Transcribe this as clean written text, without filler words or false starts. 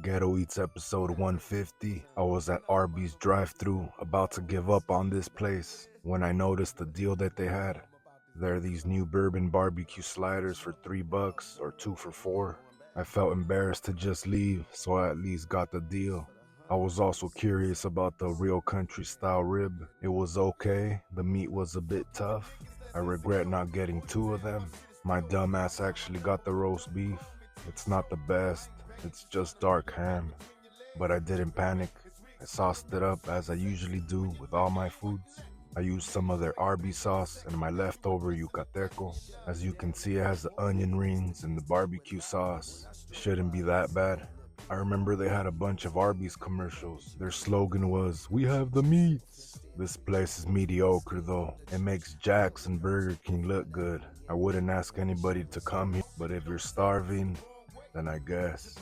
Ghetto Eats episode 150. I was at Arby's drive-thru about to give up on this place when I noticed the deal that they had. There are these new bourbon barbecue sliders for $3 or 2 for 4. I felt embarrassed to just leave, so I at least got the deal. I was also curious about the real country style rib. It was okay, the meat was a bit tough. I regret not getting 2 of them. My dumbass actually got the roast beef. It's not the best, it's just dark ham. But I didn't panic. I sauced it up as I usually do with all my foods. I used some of their Arby's sauce and my leftover yucateco. As you can see, it has the onion rings and the barbecue sauce. It shouldn't be that bad. I remember they had a bunch of Arby's commercials. Their slogan was, "We have the meats." This place is mediocre though. It makes Jack's and Burger King look good. I wouldn't ask anybody to come here, but if you're starving, then I guess.